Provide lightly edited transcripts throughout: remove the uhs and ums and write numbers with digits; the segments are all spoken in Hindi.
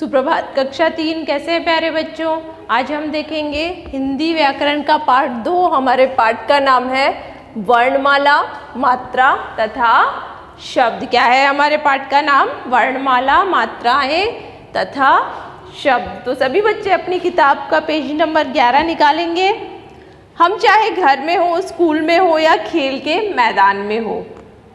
सुप्रभात। कक्षा 3 कैसे हैं प्यारे बच्चों? आज हम देखेंगे हिंदी व्याकरण का पाठ 2। हमारे पाठ का नाम है वर्णमाला, मात्रा तथा शब्द। क्या है हमारे पाठ का नाम? वर्णमाला, मात्राएं तथा शब्द। तो सभी बच्चे अपनी किताब का पेज नंबर 11 निकालेंगे। हम चाहे घर में हो, स्कूल में हो या खेल के मैदान में हो,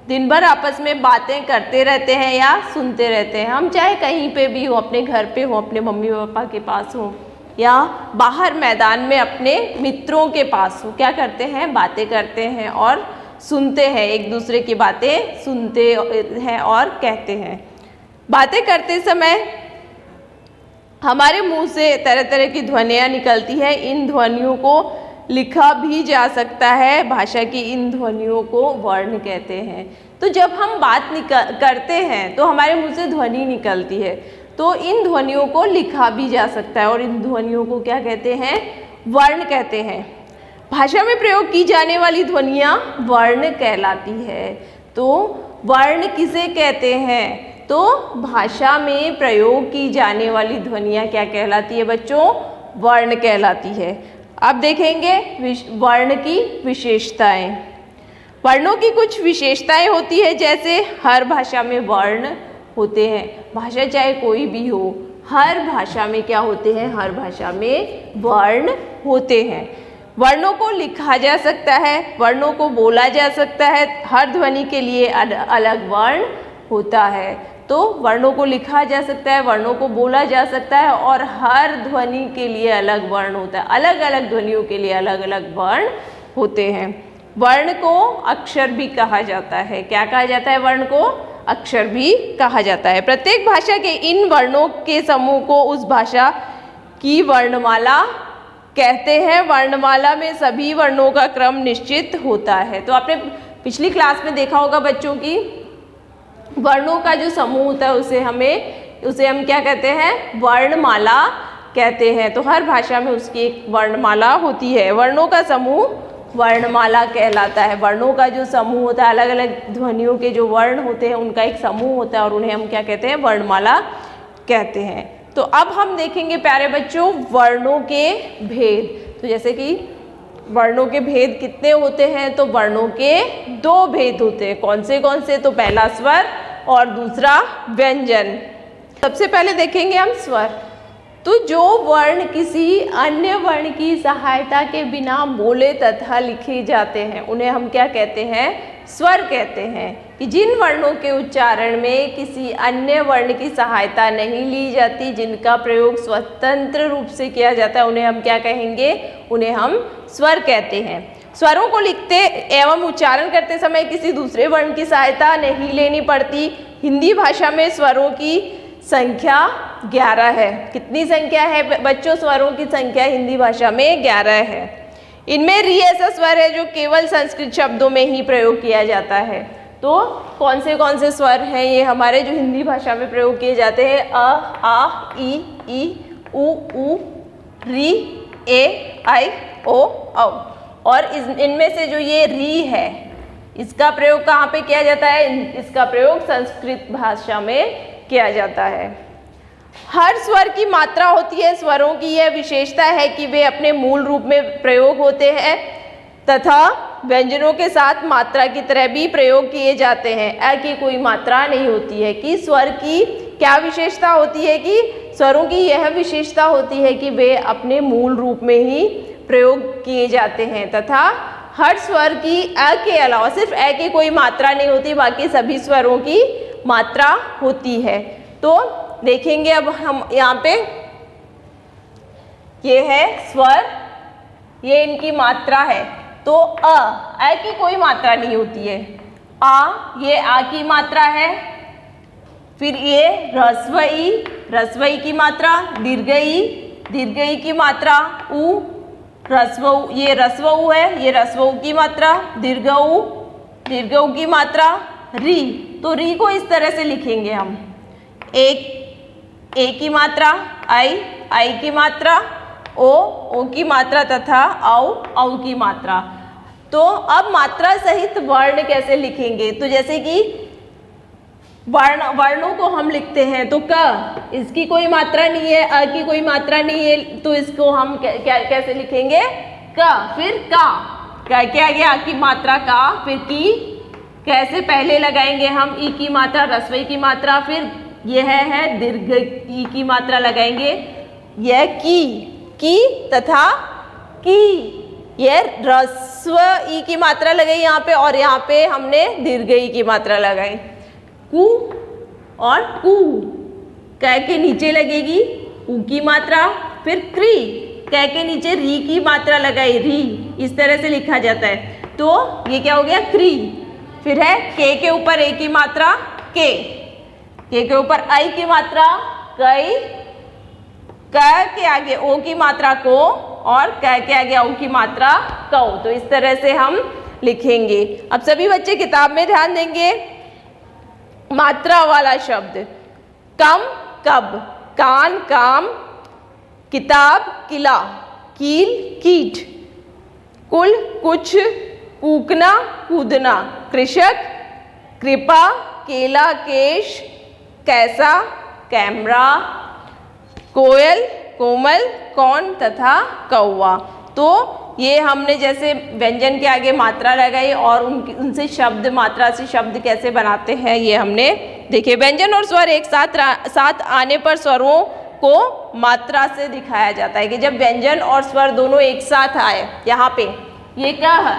दिन भर आपस में बातें करते रहते हैं या सुनते रहते हैं। हम चाहे कहीं पे भी हो, अपने घर पे हो, अपने मम्मी पापा के पास हो या बाहर मैदान में अपने मित्रों के पास हो, क्या करते हैं? बातें करते हैं और सुनते हैं, एक दूसरे की बातें सुनते हैं और कहते हैं। बातें करते समय हमारे मुंह से तरह तरह की ध्वनियाँ निकलती हैं। इन ध्वनियों को लिखा भी जा सकता है। भाषा की इन ध्वनियों को वर्ण कहते हैं। तो जब हम बात करते हैं तो हमारे मुंह से ध्वनि निकलती है, तो इन ध्वनियों को लिखा भी जा सकता है और इन ध्वनियों को क्या कहते हैं? वर्ण कहते हैं। भाषा में प्रयोग की जाने वाली ध्वनियाँ वर्ण कहलाती है। तो वर्ण किसे कहते हैं? तो भाषा में प्रयोग की जाने वाली ध्वनियाँ क्या कहलाती है बच्चों? वर्ण कहलाती है। अब देखेंगे वर्ण की विशेषताएं। वर्णों की कुछ विशेषताएं होती है, जैसे हर भाषा में वर्ण होते हैं। भाषा चाहे कोई भी हो, हर भाषा में क्या होते हैं? हर भाषा में वर्ण होते हैं। वर्णों को लिखा जा सकता है, वर्णों को बोला जा सकता है। हर ध्वनि के लिए अलग वर्ण होता है। तो वर्णों को लिखा जा सकता है, वर्णों को बोला जा सकता है और हर ध्वनि के लिए अलग वर्ण होता है। अलग अलग ध्वनियों के लिए अलग अलग वर्ण होते हैं। वर्ण को अक्षर भी कहा जाता है। क्या कहा जाता है? वर्ण को अक्षर भी कहा जाता है। प्रत्येक भाषा के इन वर्णों के समूह को उस भाषा की वर्णमाला कहते हैं। वर्णमाला में सभी वर्णों का क्रम निश्चित होता है। तो आपने पिछली क्लास में देखा होगा बच्चों की वर्णों का जो समूह होता है उसे हम क्या कहते हैं? वर्णमाला कहते हैं। तो हर भाषा में उसकी एक वर्णमाला होती है। वर्णों का समूह वर्णमाला कहलाता है। वर्णों का जो समूह होता है, अलग अलग ध्वनियों के जो वर्ण होते हैं उनका एक समूह होता है और उन्हें हम क्या कहते हैं? वर्णमाला कहते हैं। तो अब हम देखेंगे प्यारे बच्चों वर्णों के भेद। तो जैसे कि वर्णों के भेद कितने होते हैं? तो वर्णों के 2 भेद होते हैं। कौन से? तो पहला स्वर और दूसरा व्यंजन। सबसे पहले देखेंगे हम स्वर। तो जो वर्ण किसी अन्य वर्ण की सहायता के बिना बोले तथा लिखे जाते हैं उन्हें हम क्या कहते हैं? स्वर कहते हैं। कि जिन वर्णों के उच्चारण में किसी अन्य वर्ण की सहायता नहीं ली जाती, जिनका प्रयोग स्वतंत्र रूप से किया जाता है, उन्हें हम क्या कहेंगे? उन्हें हम स्वर कहते हैं। स्वरों को लिखते एवं उच्चारण करते समय किसी दूसरे वर्ण की सहायता नहीं लेनी पड़ती। हिंदी भाषा में स्वरों की संख्या 11 है। कितनी संख्या है बच्चों? स्वरों की संख्या हिंदी भाषा में 11 है। इनमें री ऐसा स्वर है जो केवल संस्कृत शब्दों में ही प्रयोग किया जाता है। तो कौन से स्वर हैं ये हमारे जो हिंदी भाषा में प्रयोग किए जाते हैं? अ, आ, ई, उ, री, ए, आई, ओ, औ। और इनमें से जो ये री है इसका प्रयोग कहाँ पे किया जाता है? इसका प्रयोग संस्कृत भाषा में किया जाता है। हर स्वर की मात्रा होती है। स्वरों की यह विशेषता है कि वे अपने मूल रूप में प्रयोग होते हैं तथा व्यंजनों के साथ मात्रा की तरह भी प्रयोग किए जाते हैं। अ की कोई मात्रा नहीं होती है। कि स्वर की क्या विशेषता होती है? कि स्वरों की यह विशेषता होती है कि वे अपने मूल रूप में ही प्रयोग किए जाते हैं तथा हर स्वर की अ के अलावा सिर्फ अ की कोई मात्रा नहीं होती, बाकी सभी स्वरों की मात्रा होती है। तो देखेंगे अब हम यहाँ पे, ये है स्वर, ये इनकी मात्रा है। तो अ की कोई मात्रा नहीं होती है। ये आ की मात्रा है। फिर ये रस्वई की मात्रा, दीर्घई की मात्रा, उ, रस्वऊ, ये रस्वऊ है, ये रस्वऊ की मात्रा, दीर्घऊ की मात्रा, री। तो री को इस तरह से लिखेंगे हम। ए की मात्रा, आई की मात्रा, ओ की मात्रा तथा औ की मात्रा। तो अब मात्रा सहित वर्ण कैसे लिखेंगे? तो जैसे कि वर्णों को हम लिखते हैं तो क, इसकी कोई मात्रा नहीं है, अ की कोई मात्रा नहीं है, तो इसको हम कैसे लिखेंगे? क। फिर का के आगे आ की मात्रा का, फिर की कैसे पहले लगाएंगे हम? ई की मात्रा, रस्वई की मात्रा, फिर यह है दीर्घ ई की मात्रा लगाएंगे, यह की तथा की, यह रस्व ई की मात्रा लगाई यहाँ पे, और यहाँ पे हमने दीर्घ ई की मात्रा लगाई। कु और कु, क के नीचे लगेगी उ की मात्रा, फिर क्री, क के नीचे री की मात्रा लगाई, री, इस तरह से लिखा जाता है। तो ये क्या हो गया? क्री। फिर है के ऊपर ए की मात्रा, के ऊपर आई की मात्रा, कई, क के आगे ओ की मात्रा को, और क के आगे औ की मात्रा कौ। तो इस तरह से हम लिखेंगे। अब सभी बच्चे किताब में ध्यान देंगे। मात्रा वाला शब्द, कम कब, कान काम, किताब किला, कील कीट, कुल कुछ, कूकना कूदना, कृषक कृपा, केला केश, कैसा कैमरा, कोयल कोमल, कौन तथा कौवा। तो ये हमने जैसे व्यंजन के आगे मात्रा लगाई और उनसे शब्द, मात्रा से शब्द कैसे बनाते हैं ये हमने देखे। व्यंजन और स्वर एक साथ आने पर स्वरों को मात्रा से दिखाया जाता है कि जब व्यंजन और स्वर दोनों एक साथ आए, यहाँ पे ये क्या है?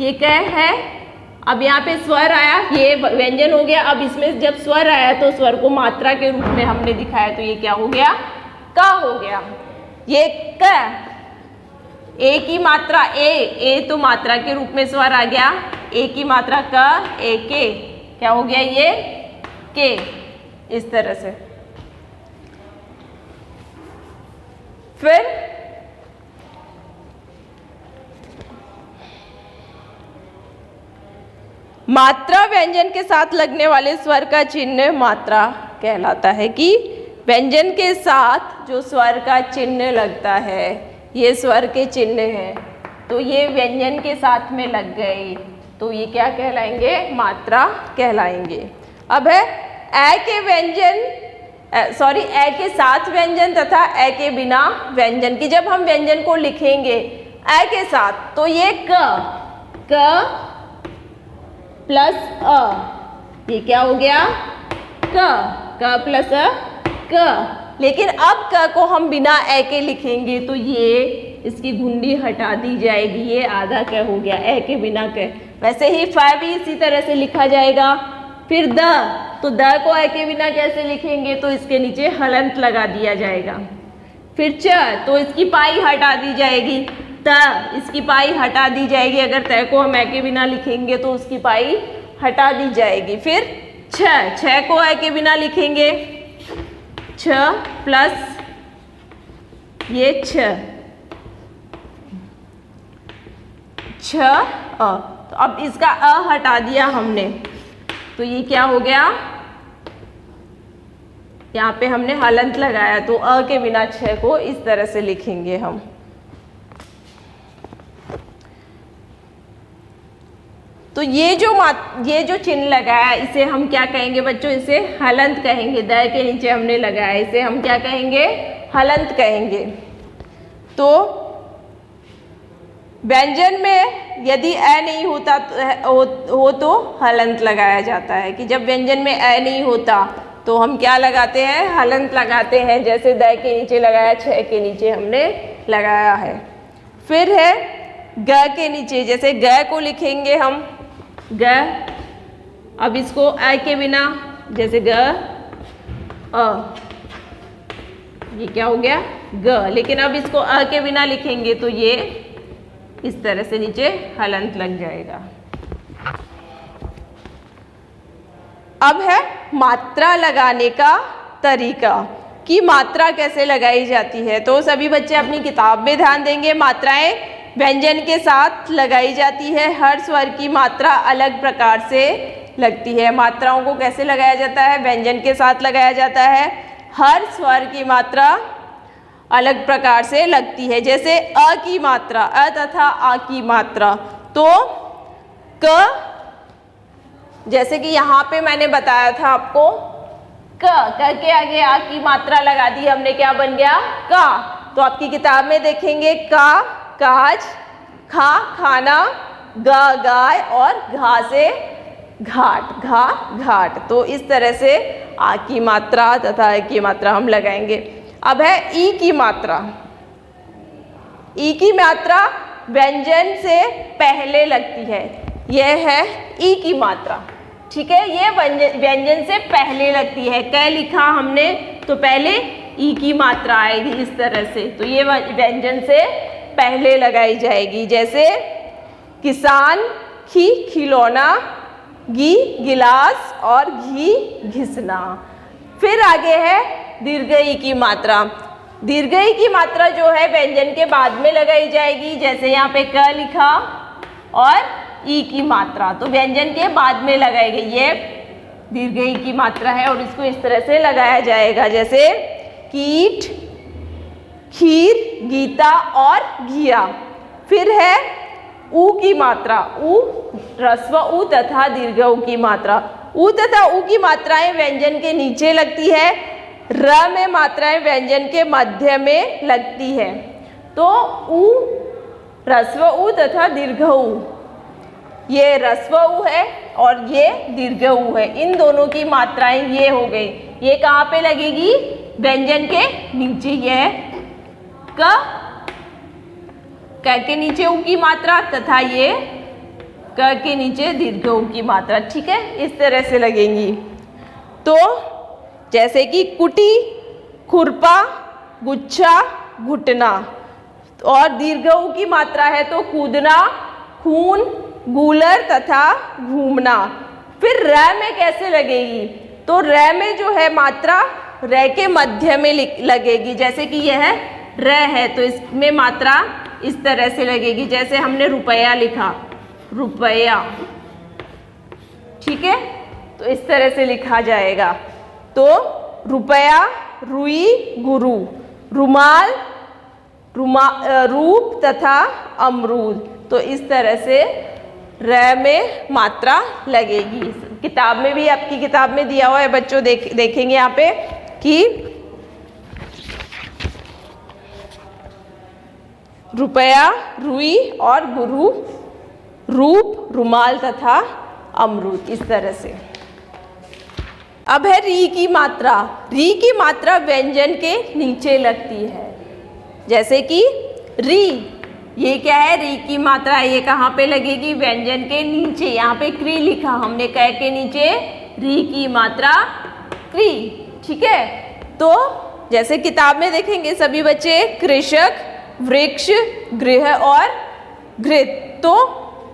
ये क्या है? अब यहाँ पे स्वर आया, ये व्यंजन हो गया। अब इसमें जब स्वर आया तो स्वर को मात्रा के रूप में हमने दिखाया, तो ये क्या हो गया? का हो गया। ये क, ए की मात्रा ए तो मात्रा के रूप में स्वर आ गया, ए की मात्रा क, ए के, क्या हो गया? ये के, इस तरह से। फिर मात्रा व्यंजन के साथ लगने वाले स्वर का चिन्ह मात्रा कहलाता है। कि व्यंजन के साथ जो स्वर का चिन्ह लगता है, ये स्वर के चिन्ह हैं, तो ये व्यंजन के साथ में लग गए, तो ये क्या कहलाएंगे? मात्रा कहलाएंगे। अब है ए के व्यंजन, ए के साथ व्यंजन तथा ए के बिना व्यंजन की। जब हम व्यंजन को लिखेंगे ए के साथ, तो ये क प्लस अ, ये क्या हो गया? क प्लस अ, क। लेकिन अब क को हम बिना ए के लिखेंगे तो ये इसकी घुंडी हटा दी जाएगी, ये आधा क हो गया ए के बिना क। वैसे ही फ भी इसी तरह से लिखा जाएगा। फिर द, तो द को ए के बिना कैसे लिखेंगे? तो इसके नीचे हलंत लगा दिया जाएगा। फिर च, तो इसकी पाई हटा दी जाएगी। त, इसकी पाई हटा दी जाएगी। अगर त को हम ए के बिना लिखेंगे तो उसकी पाई हटा दी जाएगी। फिर छ को ए के बिना लिखेंगे, छ प्लस ये छ अ, तो अब इसका अ हटा दिया हमने, तो ये क्या हो गया? यहाँ पे हमने हलंत लगाया, तो अ के बिना छ को इस तरह से लिखेंगे हम। तो ये जो चिन्ह लगाया, इसे हम क्या कहेंगे बच्चों? इसे हलंत कहेंगे। द के नीचे हमने लगाया, इसे हम क्या कहेंगे? हलंत कहेंगे। तो व्यंजन में यदि ए नहीं होता हो तो हलंत लगाया जाता है। कि जब व्यंजन में ए नहीं होता तो हम क्या लगाते हैं? हलंत लगाते हैं। जैसे द के नीचे लगाया, छ के नीचे हमने लगाया है। फिर है ग के नीचे, जैसे ग को लिखेंगे हम ग, अब इसको ए के बिना, जैसे ग अ, ये क्या हो गया? ग। लेकिन अब इसको अ के बिना लिखेंगे तो ये इस तरह से नीचे हलंत लग जाएगा। अब है मात्रा लगाने का तरीका, कि मात्रा कैसे लगाई जाती है। तो सभी बच्चे अपनी किताब में ध्यान देंगे। मात्राएं व्यंजन के साथ लगाई जाती है। हर स्वर की मात्रा अलग प्रकार से लगती है। मात्राओं को कैसे लगाया जाता है? व्यंजन के साथ लगाया जाता है। हर स्वर की मात्रा अलग प्रकार से लगती है। जैसे अ की मात्रा, अ तथा आ की मात्रा, तो क जैसे कि यहाँ पे मैंने बताया था आपको क के आगे आ की मात्रा लगा दी हमने, क्या बन गया का। तो आपकी किताब में देखेंगे का काज, खा खाना, गाय और घा से घाट, घा घाट। तो इस तरह से आ की मात्रा तथा ए की मात्रा हम लगाएंगे। अब है ई की मात्रा। ई की मात्रा व्यंजन से पहले लगती है, यह है ई की मात्रा। ठीक है, ये व्यंजन से पहले लगती है। क लिखा हमने तो पहले ई की मात्रा आएगी इस तरह से, तो ये व्यंजन से पहले लगाई जाएगी। जैसे किसान, खी खिलौना, गी गिलास और घी घिसना। फिर आगे है दीर्घ ई की मात्रा। दीर्घ ई की मात्रा जो है व्यंजन के बाद में लगाई जाएगी। जैसे यहाँ पे क लिखा और ई की मात्रा, तो व्यंजन के बाद में लगाई गई, ये दीर्घ ई की मात्रा है और इसको इस तरह से लगाया जाएगा। जैसे कीट, खीर, गीता और घिया। फिर है ऊ की मात्रा। ऊ ह्रस्व ऊ तथा दीर्घ ऊ की मात्रा। ऊ तथा ऊ की मात्राएं व्यंजन के नीचे लगती है, र में मात्राएं व्यंजन के मध्य में लगती है। तो ऊ ह्रस्व ऊ तथा दीर्घ ऊ, ये ह्रस्व ऊ है और ये दीर्घ ऊ है। इन दोनों की मात्राएं ये हो गई। ये कहाँ पे लगेगी? व्यंजन के नीचे। यह क के नीचे ऊ की मात्रा तथा ये क के नीचे दीर्घ ऊ की मात्रा। ठीक है, इस तरह से लगेंगी। तो जैसे कि कुटी, खुरपा, गुच्छा, घुटना। और दीर्घ ऊ की मात्रा है तो कूदना, खून, गूलर तथा घूमना। फिर र में कैसे लगेगी? तो र में जो है मात्रा र के मध्य में लगेगी। जैसे कि यह र है तो इसमें मात्रा इस तरह से लगेगी। जैसे हमने रुपया लिखा, रुपया। ठीक है, तो इस तरह से लिखा जाएगा। तो रुपया, रुई, गुरु, रुमाल, रूप तथा अमरूद। तो इस तरह से र में मात्रा लगेगी। किताब में भी, आपकी किताब में दिया हुआ है बच्चों, देखेंगे यहाँ पे कि रुपया, रुई और गुरु, रूप, रुमाल तथा अमरूद। इस तरह से। अब है री की मात्रा। री की मात्रा व्यंजन के नीचे लगती है। जैसे कि री, ये क्या है? री की मात्रा। ये कहाँ पे लगेगी? व्यंजन के नीचे। यहाँ पे क्री लिखा हमने, क के नीचे री की मात्रा क्री। ठीक है, तो जैसे किताब में देखेंगे सभी बच्चे, कृषक, वृक्ष, गृह और घृत। तो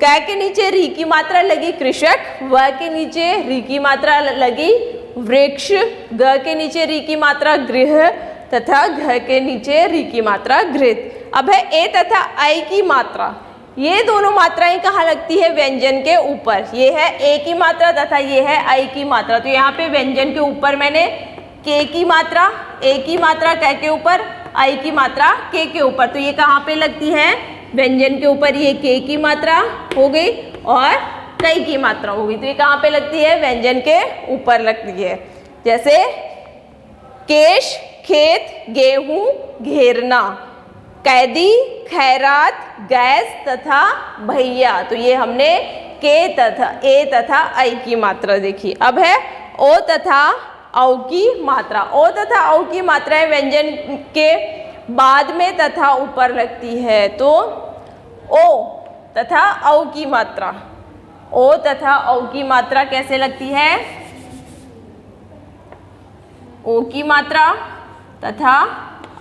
क के नीचे री की मात्रा लगी कृषक, व के नीचे री की मात्रा लगी वृक्ष, ग के नीचे री की मात्रा गृह तथा घ के नीचे री की मात्रा घृत। अब है ए तथा आई की मात्रा। ये दोनों मात्राएं कहाँ लगती है? व्यंजन के ऊपर। ये है ए की मात्रा तथा ये है आई की मात्रा। तो यहाँ पे व्यंजन के ऊपर मैंने के की मात्रा, ए की मात्रा क के ऊपर, आई की मात्रा के ऊपर। तो ये कहाँ पे लगती है? व्यंजन के ऊपर। ये के की मात्रा हो गई और कई की मात्रा हो गई। तो ये कहाँ पे लगती है? व्यंजन के ऊपर लगती है। जैसे केश, खेत, गेहूं, घेरना, कैदी, खैरात, गैस तथा भैया। तो ये हमने के तथा ए तथा आई की मात्रा देखी। अब है ओ तथा औ की मात्रा। ओ तथा औ की मात्राएं व्यंजन के बाद में तथा ऊपर लगती है। तो ओ तथा औ की मात्रा, ओ तथा औ की मात्रा कैसे लगती है? ओ की मात्रा तथा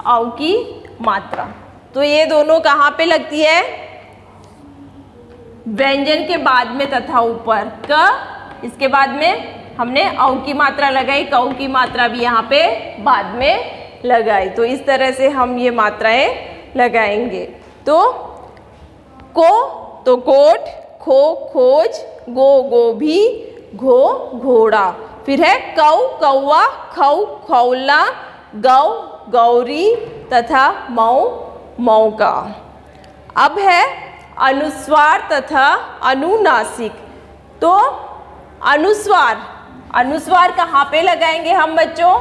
औ की मात्रा। तो ये दोनों कहाँ पे लगती है? व्यंजन के बाद में तथा ऊपर। क, इसके बाद में हमने औ की मात्रा लगाई, कौ की मात्रा भी यहाँ पे बाद में लगाई। तो इस तरह से हम ये मात्राएं लगाएंगे। तो को तो कोट, खो खोज, गो गोभी, घो घोड़ा। फिर है कौ कौवा, खौ खौला, गौ गौरी तथा मऊ मौका। अब है अनुस्वार तथा अनुनासिक। तो अनुस्वार, अनुस्वार कहाँ पे लगाएंगे हम बच्चों?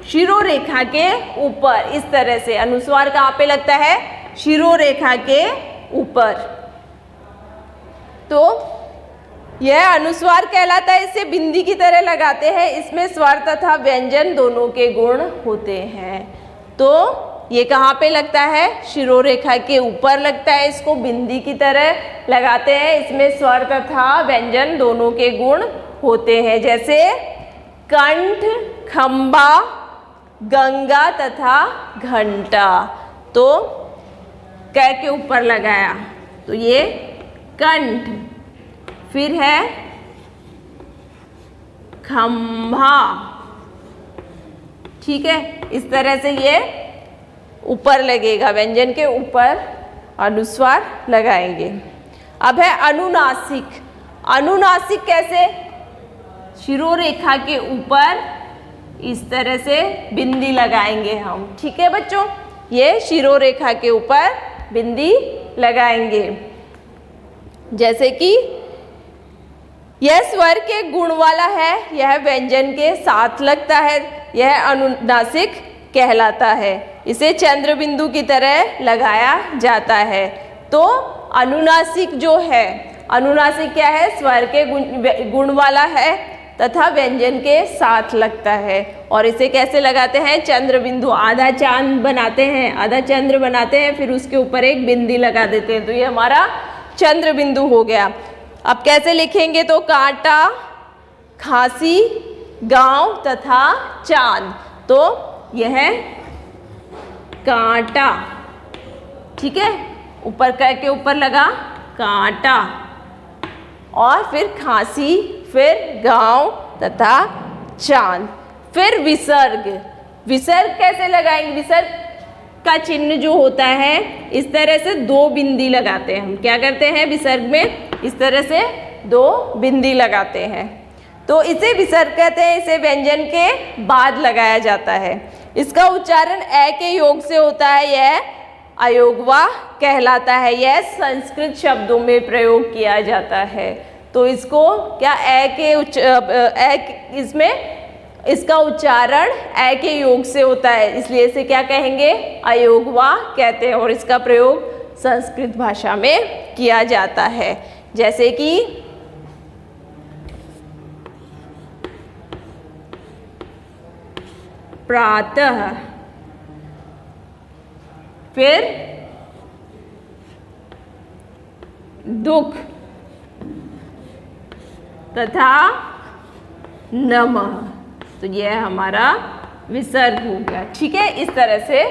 शिरोरेखा के ऊपर, इस तरह से अनुस्वार कहाँ पे लगता है? शिरोरेखा के ऊपर। तो यह अनुस्वार कहलाता है, इसे बिंदी की तरह लगाते हैं। इसमें स्वर तथा व्यंजन दोनों के गुण होते हैं। तो ये कहाँ पे लगता है? शिरोरेखा के ऊपर लगता है, इसको बिंदी की तरह लगाते हैं। इसमें स्वर तथा व्यंजन दोनों के गुण होते हैं, जैसे कंठ, खंबा, गंगा तथा घंटा। तो क के ऊपर लगाया तो ये कंठ, फिर है खंभा, ठीक है, इस तरह से ये ऊपर लगेगा, व्यंजन के ऊपर अनुस्वार लगाएंगे। अब है अनुनासिक। अनुनासिक कैसे? शिरोरेखा के ऊपर इस तरह से बिंदी लगाएंगे हम, ठीक है बच्चों, ये शिरोरेखा के ऊपर बिंदी लगाएंगे। जैसे कि यह स्वर के गुण वाला है, यह व्यंजन के साथ लगता है, यह अनुनासिक कहलाता है। इसे चंद्र बिंदु की तरह लगाया जाता है। तो अनुनासिक जो है, अनुनासिक क्या है? स्वर के गुण वाला है तथा व्यंजन के साथ लगता है। और इसे कैसे लगाते हैं? चंद्र बिंदु, आधा चांद बनाते हैं, आधा चंद्र बनाते हैं, फिर उसके ऊपर एक बिंदी लगा देते हैं, तो ये हमारा चंद्र बिंदु हो गया। अब कैसे लिखेंगे? तो कांटा, खांसी, गांव तथा चांद। तो यह कांटा, ठीक है, ऊपर के ऊपर लगा कांटा, और फिर खांसी, फिर गांव तथा चांद। फिर विसर्ग। विसर्ग कैसे लगाएंगे? विसर्ग का चिन्ह जो होता है, इस तरह से दो बिंदी लगाते हैं हम। क्या करते हैं विसर्ग में? इस तरह से दो बिंदी लगाते हैं, तो इसे विसर्ग कहते हैं। इसे व्यंजन के बाद लगाया जाता है। इसका उच्चारण ए के योग से होता है, यह अयोगवा कहलाता है। यह संस्कृत शब्दों में प्रयोग किया जाता है। तो इसको क्या इसमें इसका उच्चारण ए के योग से होता है, इसलिए इसे क्या कहेंगे? अयोगवा कहते हैं। और इसका प्रयोग संस्कृत भाषा में किया जाता है, जैसे कि प्रातः, फिर दुख तथा नमः। तो यह हमारा विसर्ग हो गया, ठीक है। इस तरह से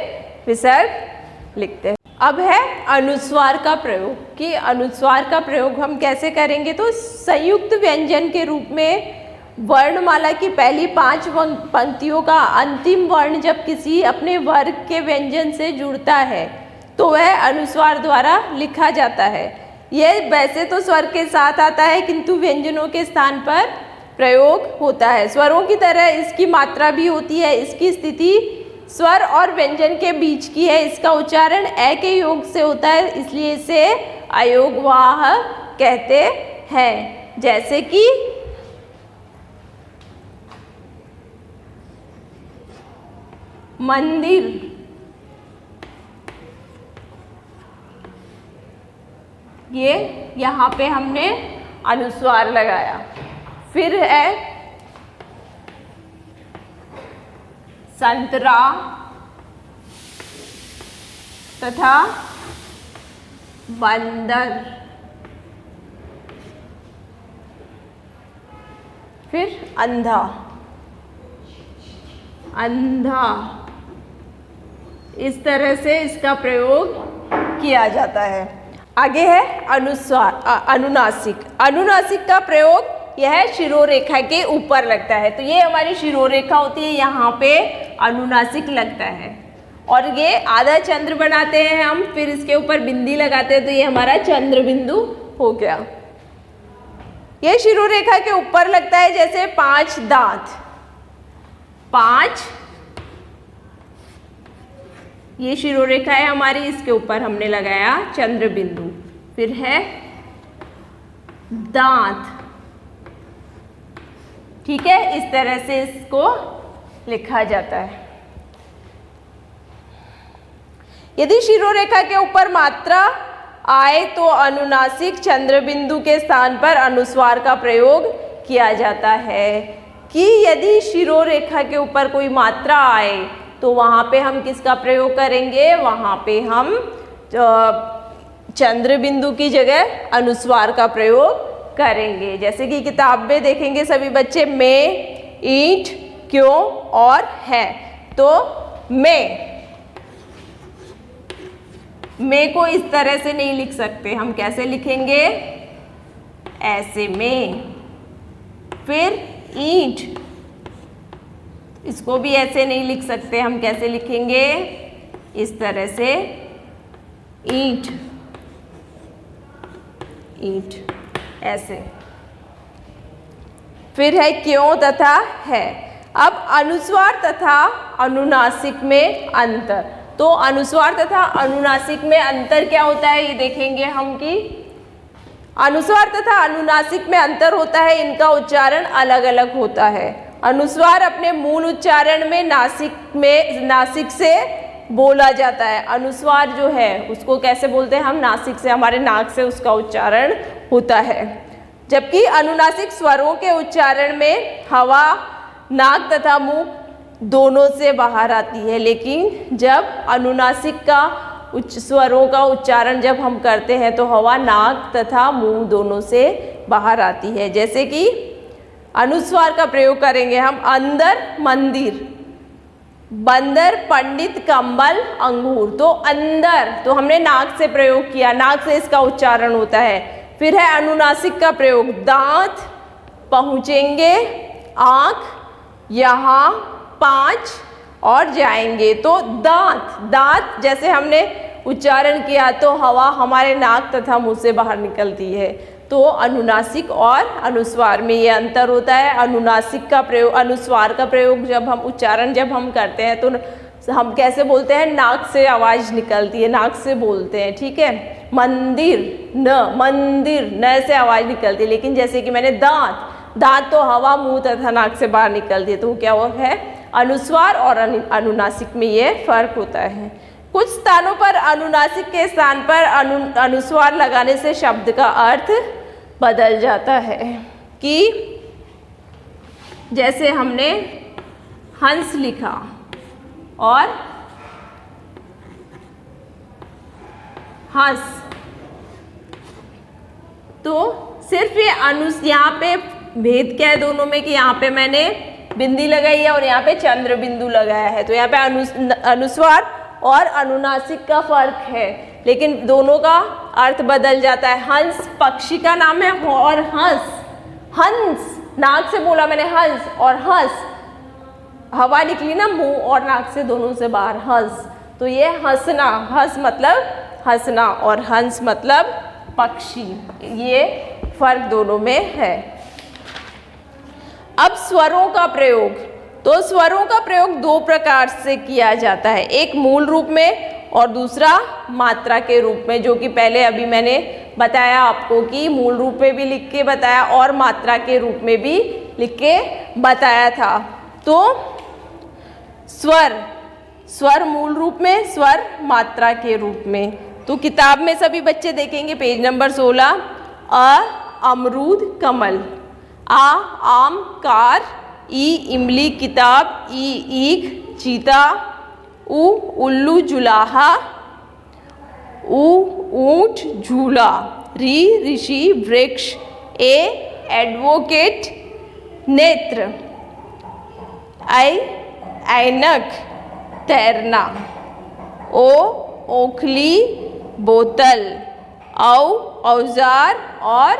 विसर्ग लिखते हैं। अब है अनुस्वार का प्रयोग, कि अनुस्वार का प्रयोग हम कैसे करेंगे? तो संयुक्त व्यंजन के रूप में वर्णमाला की पहली 5 पंक्तियों का अंतिम वर्ण जब किसी अपने वर्ग के व्यंजन से जुड़ता है तो वह अनुस्वार द्वारा लिखा जाता है। यह वैसे तो स्वर के साथ आता है, किंतु व्यंजनों के स्थान पर प्रयोग होता है। स्वरों की तरह इसकी मात्रा भी होती है। इसकी स्थिति स्वर और व्यंजन के बीच की है। इसका उच्चारण ए के योग से होता है, इसलिए इसे अयोगवाह कहते हैं। जैसे कि मंदिर, ये यहाँ पे हमने अनुस्वार लगाया। फिर है संतरा तथा बंदर, फिर अंधा, अंधा, इस तरह से इसका प्रयोग किया जाता है। आगे है अनुस्वार अनुनासिक। अनुनासिक का प्रयोग यह शिरोरेखा के ऊपर लगता है। तो ये हमारी शिरोरेखा होती है, यहाँ पे अनुनासिक लगता है और ये आधा चंद्र बनाते हैं हम, फिर इसके ऊपर बिंदी लगाते हैं, तो ये हमारा चंद्र बिंदु हो गया। ये शिरोरेखा के ऊपर लगता है, जैसे 5 दांत, 5, ये शिरोरेखा है हमारी, इसके ऊपर हमने लगाया चंद्र बिंदु। फिर है दांत। ठीक है, इस तरह से इसको लिखा जाता है। यदि शिरोरेखा के ऊपर मात्रा आए तो अनुनासिक चंद्र बिंदु के स्थान पर अनुस्वार का प्रयोग किया जाता है। कि यदि शिरोरेखा के ऊपर कोई मात्रा आए तो वहाँ पे हम किसका प्रयोग करेंगे? वहाँ पे हम चंद्र बिंदु की जगह अनुस्वार का प्रयोग करेंगे। जैसे कि किताब में देखेंगे सभी बच्चे में, ईंट, क्यों और है। तो में को इस तरह से नहीं लिख सकते, हम कैसे लिखेंगे? ऐसे में। फिर ईंट, इसको भी ऐसे नहीं लिख सकते, हम कैसे लिखेंगे? इस तरह से ईंट, ईंट ऐसे। फिर है क्यों तथा है। अब अनुस्वार तथा अनुनासिक में अंतर। तो अनुस्वार तथा अनुनासिक में अंतर क्या होता है ये देखेंगे हम। कि अनुस्वार तथा अनुनासिक में अंतर होता है, इनका उच्चारण अलग अलग होता है। अनुस्वार अपने मूल उच्चारण में नासिक से बोला जाता है। अनुस्वार जो है उसको कैसे बोलते हैं हम? नासिक से, हमारे नाक से उसका उच्चारण होता है। जबकि अनुनासिक स्वरों के उच्चारण में हवा नाक तथा मुंह दोनों से बाहर आती है। लेकिन जब अनुनासिक का स्वरों का उच्चारण जब हम करते हैं तो हवा नाक तथा मुंह दोनों से बाहर आती है। जैसे कि अनुस्वार का प्रयोग करेंगे हम। अंदर मंदिर, बंदर, पंडित, कंबल, अंगूर। तो अंदर तो हमने नाक से प्रयोग किया, नाक से इसका उच्चारण होता है। फिर है अनुनासिक का प्रयोग। दांत, पहुँचेंगे, आँख, यहाँ, 5 और जाएंगे। तो दांत जैसे हमने उच्चारण किया तो हवा हमारे नाक तथा मुंह से बाहर निकलती है। तो अनुनासिक और अनुस्वार में ये अंतर होता है। अनुनासिक का प्रयोग, अनुस्वार का प्रयोग जब हम उच्चारण जब हम करते हैं तो हम कैसे बोलते हैं? नाक से आवाज़ निकलती है, नाक से बोलते हैं। ठीक है, मंदिर, मंदिर न से आवाज़ निकलती है। लेकिन जैसे कि मैंने दांत तो हवा मुंह तथा नाक से बाहर निकलती है। तो क्या वो है? अनुस्वार और अनुनासिक में ये फर्क होता है। कुछ स्थानों पर अनुनासिक के स्थान पर अनुस्वार लगाने से शब्द का अर्थ बदल जाता है। कि जैसे हमने हंस लिखा और हंस, तो सिर्फ ये यहाँ पे भेद क्या है दोनों में? कि यहाँ पे मैंने बिंदी लगाई है और यहाँ पे चंद्र बिंदु लगाया है। तो यहाँ पे अनुस्वार और अनुनासिक का फर्क है, लेकिन दोनों का अर्थ बदल जाता है। हंस पक्षी का नाम है और हंस नाक से बोला मैंने हंस, और हंस हवा निकली ना मुंह और नाक से दोनों से बाहर, हंस। तो ये हंसना, हंस मतलब हंसना और हंस मतलब पक्षी, ये फर्क दोनों में है। अब स्वरों का प्रयोग। तो स्वरों का प्रयोग दो प्रकार से किया जाता है, एक मूल रूप में और दूसरा मात्रा के रूप में, जो कि पहले अभी मैंने बताया आपको कि मूल रूप में भी लिख के बताया और मात्रा के रूप में भी लिख के बताया था। तो स्वर मूल रूप में, स्वर मात्रा के रूप में। तो किताब में सभी बच्चे देखेंगे पेज नंबर 16, अमरूद कमल, आम कार, इमली किताब, ईख चीता, उल्लू जुलाहा, ऊंट झूला, ऋषि वृक्ष, एडवोकेट नेत्र, ऐनक तैरना, ओखली बोतल, औजार और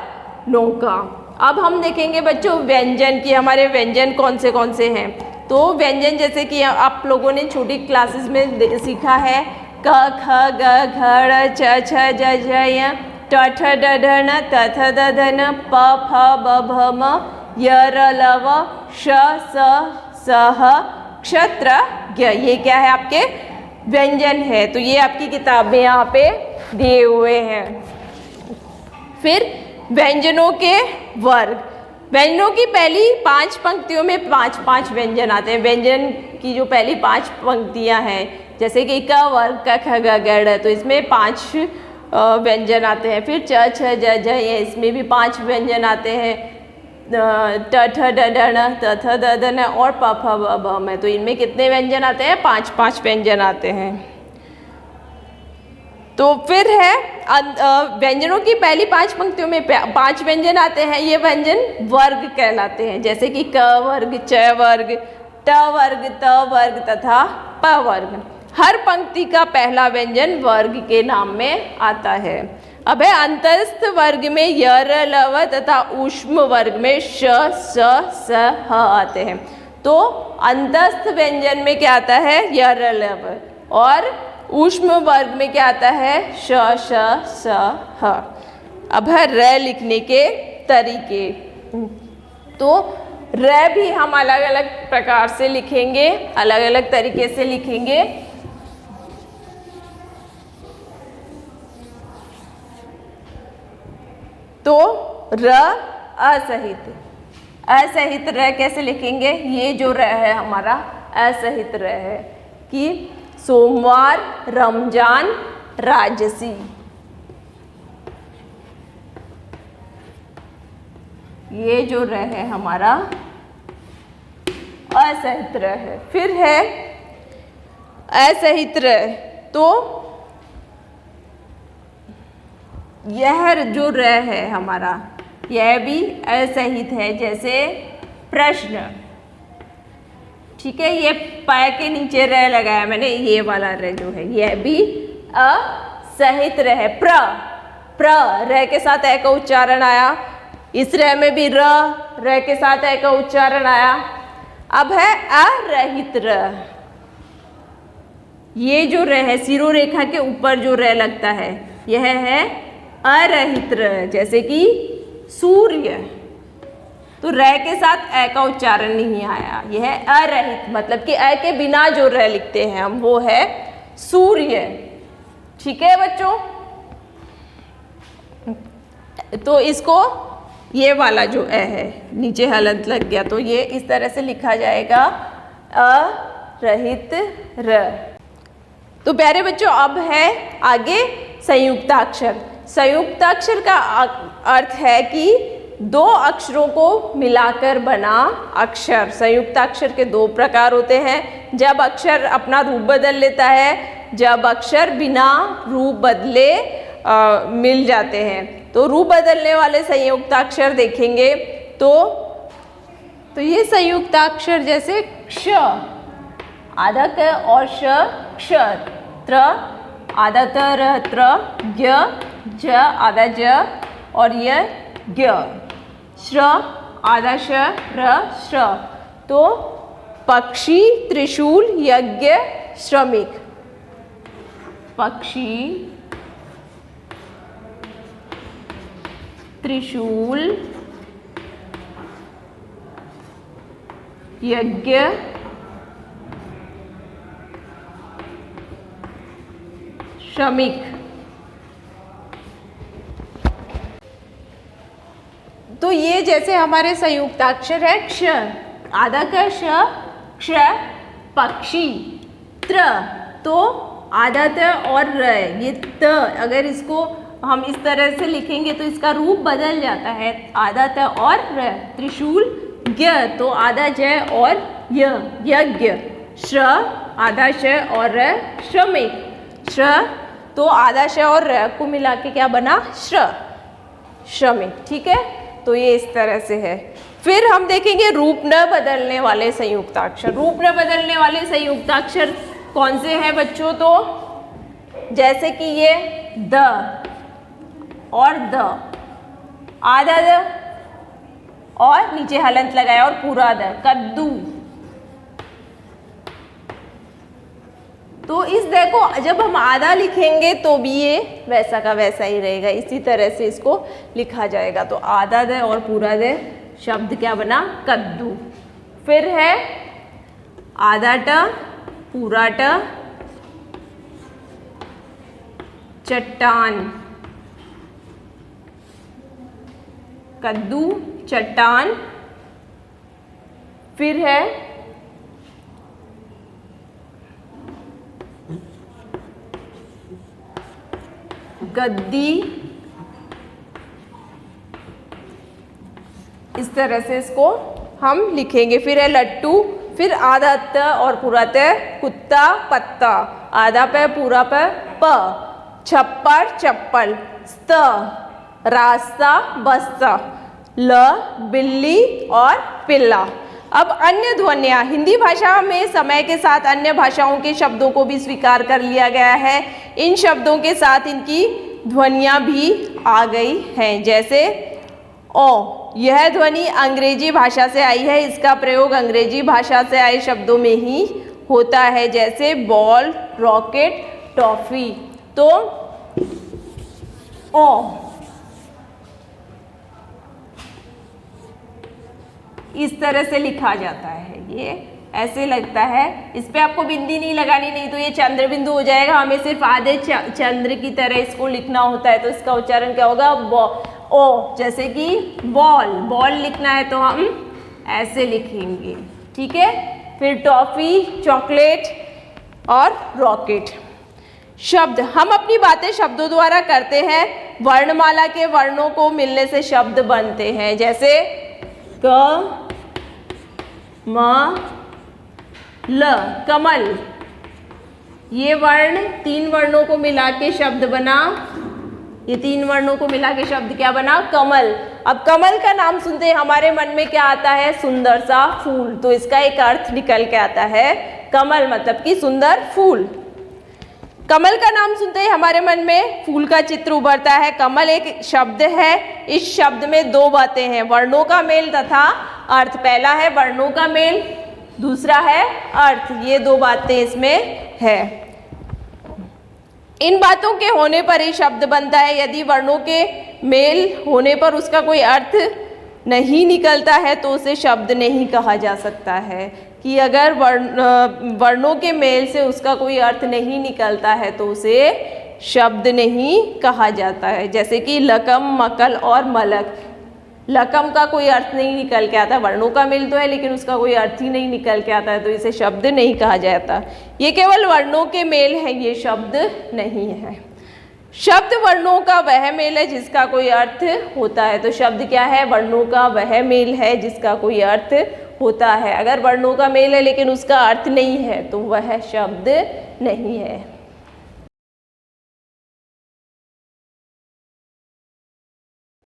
नौका। अब हम देखेंगे बच्चों व्यंजन की, हमारे व्यंजन कौन से हैं। तो व्यंजन जैसे कि आप लोगों ने छोटी क्लासेस में सीखा है, क ख ग घ ड़ च छ ज झ य, ट ठ ड ढ न, त थ द ध न, प फ ब भ म, य र ल व, श स स ह, क्षत्र ज्ञ। ये क्या है? आपके व्यंजन है। तो ये आपकी किताब में यहाँ पे दिए हुए हैं। फिर व्यंजनों के वर्ग। व्यंजनों की पहली 5 पंक्तियों में 5-5 व्यंजन आते हैं। व्यंजन की जो पहली 5 पंक्तियां हैं, जैसे कि क वर्ग क ख ग घ ड़, तो इसमें 5 व्यंजन आते हैं। फिर च छ ज झ य, इसमें भी 5 व्यंजन आते हैं। ट ठ ड ढ ण त थ द ध न और प फ ब भ म, तो इनमें कितने व्यंजन आते हैं? 5-5 व्यंजन आते हैं। तो फिर है व्यंजनों की पहली 5 पंक्तियों में 5 व्यंजन आते हैं। ये व्यंजन वर्ग कहलाते हैं, जैसे कि क वर्ग, च वर्ग, ट वर्ग, त वर्ग तथा प वर्ग। हर पंक्ति का पहला व्यंजन वर्ग के नाम में आता है। अब है अंतस्थ वर्ग में य र ल व तथा ऊष्म वर्ग में श स स ह आते हैं। तो अंतस्थ व्यंजन में क्या आता है? य र ल व, और ऊष्म वर्ग में क्या आता है? श श स ह। अब है र लिखने के तरीके। तो र भी हम अलग अलग प्रकार से लिखेंगे, अलग अलग तरीके से लिखेंगे। तो र असहित, असहित र कैसे लिखेंगे? ये जो र है हमारा असहित र है कि सोमवार, रमजान, राजसी। ये जो र है हमारा असहित र है। फिर है असहित र, तो यह जो र है हमारा, यह भी असहित है, जैसे प्रश्न। ठीक है, ये प के नीचे र लगाया मैंने, ये वाला र जो है यह भी असहित र है। प्र, प्र र के साथ ए का उच्चारण आया। इस र में भी र के साथ ए का उच्चारण आया। अब है अरहित र। ये जो र है सिरो रेखा के ऊपर जो र लगता है, यह है अरहित र, जैसे कि सूर्य। तो र के साथ ए का उच्चारण नहीं आया, यह है अरहित, मतलब कि ए के बिना जो र लिखते हैं हम, वो है सूर्य। ठीक है बच्चों, तो इसको ये वाला जो ए है नीचे हलंत लग गया, तो ये इस तरह से लिखा जाएगा अरहित र। तो प्यारे बच्चों, अब है आगे संयुक्ताक्षर। संयुक्ताक्षर का अर्थ है कि दो अक्षरों को मिलाकर बना अक्षर। संयुक्ताक्षर के 2 प्रकार होते हैं, जब अक्षर अपना रूप बदल लेता है, जब अक्षर बिना रूप बदले मिल जाते हैं। तो रूप बदलने वाले संयुक्ताक्षर देखेंगे तो ये संयुक्ताक्षर जैसे क्ष, आधा क और श, क्ष। त्र, आधा त र, त्र। ज्ञ, ज, आधा ज और य, ज्ञ। श्र, आधा श, र, श्र। तो पक्षी, त्रिशूल, यज्ञ, श्रमिक। पक्षी, त्रिशूल, यज्ञ, श्रमिक। तो ये जैसे हमारे संयुक्ताक्षर है क्ष, आधा क, श, क्ष, पक्षी। त्र, तो आधा त और र, ये त अगर इसको हम इस तरह से लिखेंगे तो इसका रूप बदल जाता है, आधा त और र। त्रिशूल, ज्ञ, तो आधा ज और य, यज्ञ। श्र, आधा श और र, श्रमिक। श्र, तो आधा श और र को मिला के क्या बना? श्र, श्रमिक। ठीक है, तो ये इस तरह से है। फिर हम देखेंगे रूप न बदलने वाले संयुक्ताक्षर। रूप न बदलने वाले संयुक्ताक्षर कौन से हैं बच्चों? तो जैसे कि ये द और द, आधा द और नीचे हलंत लगाया और पूरा द, कद्दू। तो इस द को जब हम आधा लिखेंगे तो भी ये वैसा का वैसा ही रहेगा, इसी तरह से इसको लिखा जाएगा। तो आधा द और पूरा द शब्द क्या बना? कद्दू। फिर है आधा ट, पूरा ट, चट्टान। कद्दू, चट्टान, फिर है गद्दी, इस तरह से इसको हम लिखेंगे। फिर है लट्टू, फिर आधा त और पूरा त, कुत्ता, पत्ता, आधा प पूरा प, छप्पर, चप्पल, स्त, रास्ता, बस्ता, ल, बिल्ली और पिल्ला। अब अन्य ध्वनियाँ, हिंदी भाषा में समय के साथ अन्य भाषाओं के शब्दों को भी स्वीकार कर लिया गया है। इन शब्दों के साथ इनकी ध्वनियाँ भी आ गई हैं, जैसे ओ, यह ध्वनि अंग्रेजी भाषा से आई है, इसका प्रयोग अंग्रेजी भाषा से आए शब्दों में ही होता है, जैसे बॉल, रॉकेट, टॉफी। तो ओ इस तरह से लिखा जाता है, ये ऐसे लगता है। इस पे आपको बिंदी नहीं लगानी, नहीं तो ये चंद्र बिंदु हो जाएगा। हमें सिर्फ आधे चंद्र की तरह इसको लिखना होता है, तो इसका उच्चारण क्या होगा? ओ, जैसे कि बॉल, बॉल लिखना है तो हम ऐसे लिखेंगे, ठीक है। फिर टॉफी, चॉकलेट और रॉकेट। शब्द, हम अपनी बातें शब्दों द्वारा करते हैं। वर्णमाला के वर्णों को मिलने से शब्द बनते हैं, जैसे क, म, ल, कमल। ये वर्ण, 3 वर्णों को मिला के शब्द बना, ये 3 वर्णों को मिला के शब्द क्या बना? कमल। अब कमल का नाम सुनते ही हमारे मन में क्या आता है? सुंदर सा फूल। तो इसका एक अर्थ निकल के आता है कमल मतलब कि सुंदर फूल। कमल का नाम सुनते ही हमारे मन में फूल का चित्र उभरता है। कमल एक शब्द है, इस शब्द में 2 बातें हैं, वर्णों का मेल तथा अर्थ। पहला है वर्णों का मेल, दूसरा है अर्थ। ये 2 बातें इसमें है। इन बातों के होने पर ही शब्द बनता है। यदि वर्णों के मेल होने पर उसका कोई अर्थ नहीं निकलता है तो उसे शब्द नहीं कहा जा सकता है। कि अगर वर्णों के मेल से उसका कोई अर्थ नहीं निकलता है तो उसे शब्द नहीं कहा जाता है। जैसे कि लकम, मकल और मलक। लकम का कोई अर्थ नहीं निकल के आता, वर्णों का मेल तो है लेकिन उसका कोई अर्थ ही नहीं निकल के आता है, तो इसे शब्द नहीं कहा जाता। ये केवल वर्णों के मेल है, ये शब्द नहीं है। शब्द वर्णों का वह मेल है जिसका कोई अर्थ होता है। तो शब्द क्या है? वर्णों का वह मेल है जिसका कोई अर्थ होता है। अगर वर्णों का मेल है लेकिन उसका अर्थ नहीं है तो वह शब्द नहीं है।